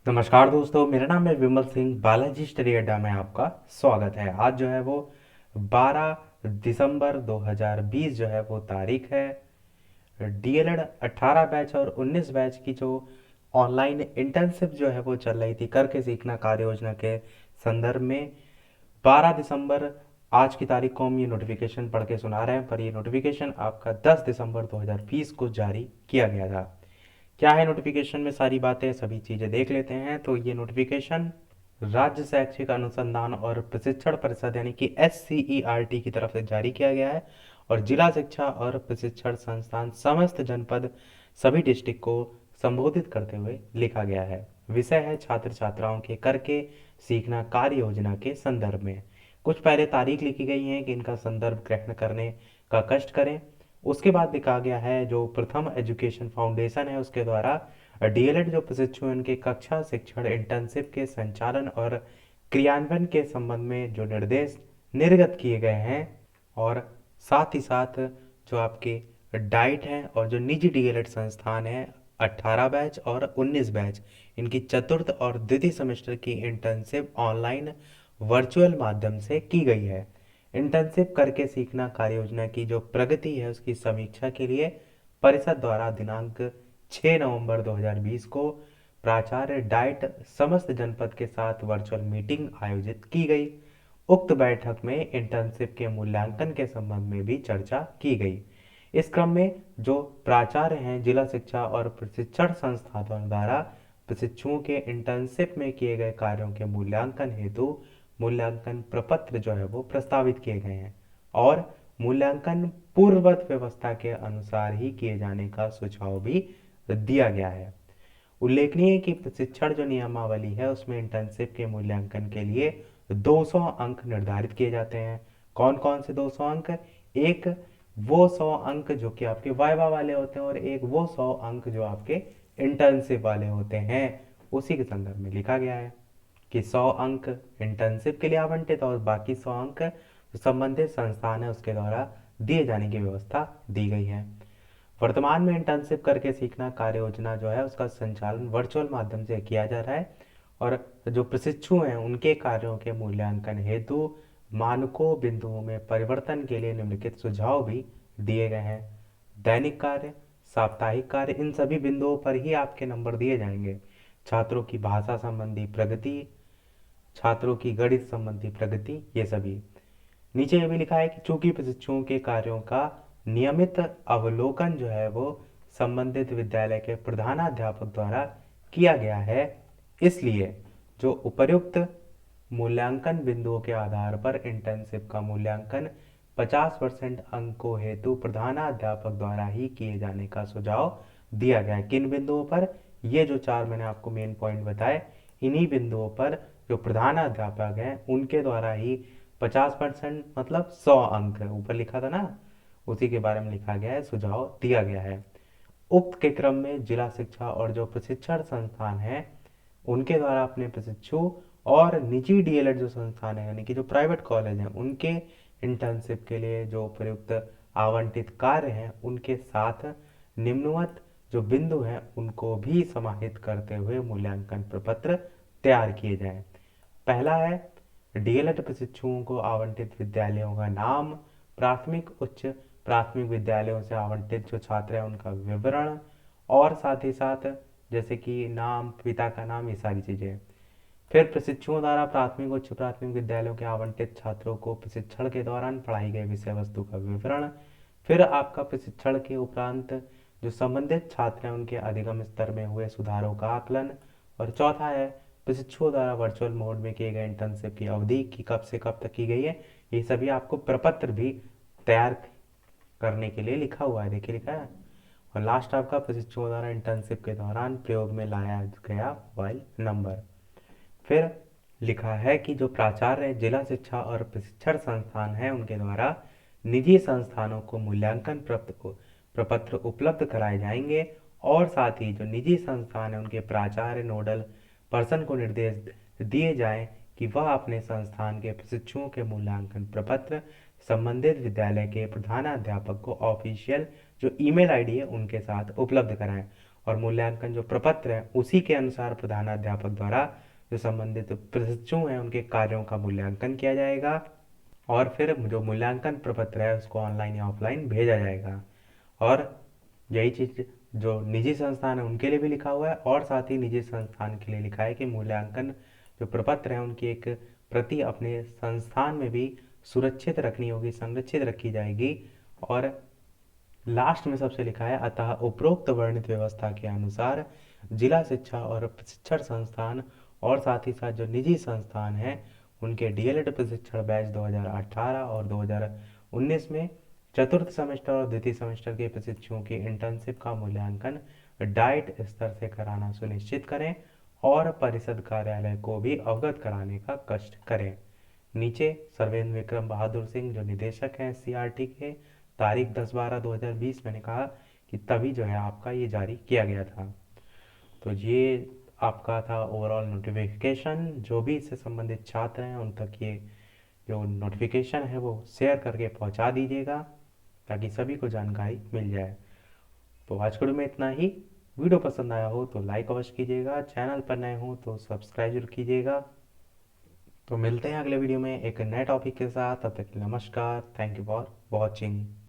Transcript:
नमस्कार दोस्तों, मेरा नाम है विमल सिंह। बालाजी स्टडी अड्डा में आपका स्वागत है। आज जो है वो 12 दिसंबर 2020 जो है वो तारीख है। डीएलएड 18 बैच और 19 बैच की जो ऑनलाइन इंटर्नशिप जो है वो चल रही थी करके सीखना कार्य योजना के संदर्भ में 12 दिसंबर आज की तारीख को हम ये नोटिफिकेशन पढ़ के सुना रहे हैं, पर ये नोटिफिकेशन आपका 10 दिसंबर 2020 को जारी किया गया था। क्या है नोटिफिकेशन में, सारी बातें सभी चीज़ें देख लेते हैं। तो ये नोटिफिकेशन राज्य शैक्षिक अनुसंधान और प्रशिक्षण परिषद यानी कि SCERT की तरफ से जारी किया गया है और जिला शिक्षा और प्रशिक्षण संस्थान समस्त जनपद सभी डिस्ट्रिक्ट को संबोधित करते हुए लिखा गया है। विषय है छात्र छात्राओं के करके सीखना कार्य योजना के संदर्भ में। कुछ पहले तारीख लिखी गई है कि इनका संदर्भ ग्रहण करने का कष्ट करें। उसके बाद लिखा गया है जो प्रथम एजुकेशन फाउंडेशन है उसके द्वारा डीएलएड जो प्रशिक्षु हैं उनके कक्षा शिक्षण इंटर्नशिप के संचालन और क्रियान्वयन के संबंध में जो निर्देश निर्गत किए गए हैं, और साथ ही साथ जो आपके डाइट हैं और जो निजी डीएलएड संस्थान है 18 बैच और 19 बैच, इनकी चतुर्थ और द्वितीय सेमेस्टर की इंटर्नशिप ऑनलाइन वर्चुअल माध्यम से की गई है। इंटर्नशिप करके सीखना कार्य योजना की जो प्रगति है उसकी समीक्षा के लिए परिषद द्वारा दिनांक 6 नवंबर 2020 को प्राचार्य डाइट समस्त जनपद के साथ वर्चुअल मीटिंग आयोजित की गई। उक्त बैठक में इंटर्नशिप के मूल्यांकन के संबंध में भी चर्चा की गई। इस क्रम में जो प्राचार्य हैं जिला शिक्षा और प्रशिक्षण संस्थानों द्वारा प्रशिक्षुओं के इंटर्नशिप में किए गए कार्यों के मूल्यांकन हेतु मूल्यांकन प्रपत्र जो है वो प्रस्तावित किए गए हैं और मूल्यांकन पूर्ववत व्यवस्था के अनुसार ही किए जाने का सुझाव भी दिया गया है। उल्लेखनीय है कि प्रशिक्षण जो नियमावली है उसमें इंटर्नशिप के मूल्यांकन के लिए 200 अंक निर्धारित किए जाते हैं। कौन कौन से 200 अंक? एक वो 100 अंक जो कि आपके वाइवा वाले होते हैं और एक वो 100 अंक जो आपके इंटर्नशिप वाले होते हैं। उसी के संदर्भ में लिखा गया है कि 100 अंक इंटर्नशिप के लिए आवंटित और बाकी 100 अंक जो संबंधित संस्थान है उसके द्वारा दिए जाने की व्यवस्था दी गई है। वर्तमान में इंटर्नशिप करके सीखना कार्य योजना जो है उसका संचालन वर्चुअल माध्यम से किया जा रहा है और जो प्रशिक्षु हैं उनके कार्यों के मूल्यांकन हेतु मानकों बिंदुओं में परिवर्तन के लिए निम्नलिखित सुझाव भी दिए गए हैं। दैनिक कार्य, साप्ताहिक कार्य, इन सभी बिंदुओं पर ही आपके नंबर दिए जाएंगे। छात्रों की भाषा संबंधी प्रगति, छात्रों की गणित संबंधी प्रगति, ये सभी। नीचे ये भी लिखा है कि चूंकि प्रशिक्षुओं के कार्यों का नियमित अवलोकन जो है वो संबंधित विद्यालय के प्रधानाध्यापक द्वारा किया गया है, इसलिए जो उपर्युक्त मूल्यांकन बिंदुओं के आधार पर इंटर्नशिप का मूल्यांकन 50% अंकों हेतु प्रधानाध्यापक द्वारा ही किए जाने का सुझाव दिया गया है। किन बिंदुओं पर? ये जो चार मैंने आपको मेन पॉइंट बताए, इन्हीं बिंदुओं पर जो प्रधानाध्यापक हैं उनके द्वारा ही 50% मतलब 100 अंक ऊपर लिखा था ना, उसी के बारे में लिखा गया है, सुझाव दिया गया है। उक्त के क्रम में जिला शिक्षा और जो प्रशिक्षण संस्थान है उनके द्वारा अपने प्रशिक्षु और निजी डीएलएड जो संस्थान है यानी कि जो प्राइवेट कॉलेज हैं उनके इंटर्नशिप के लिए जो उपयुक्त आवंटित कार्य हैं उनके साथ निम्नवत जो बिंदु हैं उनको भी समाहित करते हुए मूल्यांकन प्रपत्र तैयार किए जाएं। पहला है डीएलएड प्रशिक्षुओं को आवंटित विद्यालयों का नाम, प्राथमिक उच्च प्राथमिक विद्यालयों से आवंटित जो छात्र हैं उनका विवरण, और साथ ही साथ जैसे कि नाम, पिता का नाम, ये सारी चीज़ें। फिर प्रशिक्षुओं द्वारा प्राथमिक उच्च प्राथमिक विद्यालयों के आवंटित छात्रों को प्रशिक्षण के दौरान पढ़ाई गई विषय वस्तु का विवरण। फिर आपका प्रशिक्षण के उपरांत जो संबंधित छात्र हैं उनके अधिगम स्तर में हुए सुधारों का आकलन। और चौथा है प्रशिक्षुओं द्वारा वर्चुअल मोड में किए गए इंटर्नशिप की अवधि की कब से कब तक की गई है, ये सभी आपको प्रपत्र भी तैयार करने के लिए लिखा हुआ है। देखिए लिखा है। और लास्ट आपका प्रशिक्षुओं द्वारा इंटर्नशिप के दौरान प्रयोग में लाया गया मोबाइल नंबर। फिर लिखा है कि जो प्राचार्य जिला शिक्षा और प्रशिक्षण संस्थान है उनके द्वारा निजी संस्थानों को मूल्यांकन प्रपत्र उपलब्ध कराए जाएंगे और साथ ही जो निजी संस्थान है उनके प्राचार्य नोडल पर्सन को निर्देश दिए जाएं कि वह अपने संस्थान के प्रशिक्षुओं के मूल्यांकन प्रपत्र संबंधित विद्यालय के प्रधानाध्यापक को ऑफिशियल जो ईमेल आईडी है उनके साथ उपलब्ध कराएं। और मूल्यांकन जो प्रपत्र है उसी के अनुसार प्रधानाध्यापक द्वारा जो संबंधित प्रशिक्षु हैं उनके कार्यों का मूल्यांकन किया जाएगा और फिर जो मूल्यांकन प्रपत्र है उसको ऑनलाइन या ऑफलाइन भेजा जाएगा। और यही चीज़ जो निजी संस्थान है उनके लिए भी लिखा हुआ है और साथ ही निजी संस्थान के लिए लिखा है कि मूल्यांकन जो प्रपत्र है उनकी एक प्रति अपने संस्थान में भी सुरक्षित रखनी होगी, संरक्षित रखी जाएगी। और लास्ट में सबसे लिखा है, अतः उपरोक्त वर्णित व्यवस्था के अनुसार जिला शिक्षा और प्रशिक्षण संस्थान और साथ ही साथ जो निजी संस्थान हैं उनके डीएलएड प्रशिक्षण बैच 2018 और 2019 में चतुर्थ सेमेस्टर और द्वितीय सेमेस्टर के प्रशिक्षुओं की इंटर्नशिप का मूल्यांकन डाइट स्तर से कराना सुनिश्चित करें और परिषद कार्यालय को भी अवगत कराने का कष्ट करें। नीचे सर्वेंद्र विक्रम बहादुर सिंह जो निदेशक हैं सीआरटी के, तारीख 10/12/2020 मैंने कहा कि तभी जो है आपका ये जारी किया गया था। तो ये आपका था ओवरऑल नोटिफिकेशन। जो भी इससे संबंधित छात्र हैं उन तक ये जो नोटिफिकेशन है वो शेयर करके पहुंचा दीजिएगा ताकि सभी को जानकारी मिल जाए। तो आज के वीडियो में इतना ही। वीडियो पसंद आया हो तो लाइक अवश्य कीजिएगा, चैनल पर नए हो तो सब्सक्राइब जरूर कीजिएगा। तो मिलते हैं अगले वीडियो में एक नए टॉपिक के साथ। तब तक के लिए नमस्कार। Thank you for watching.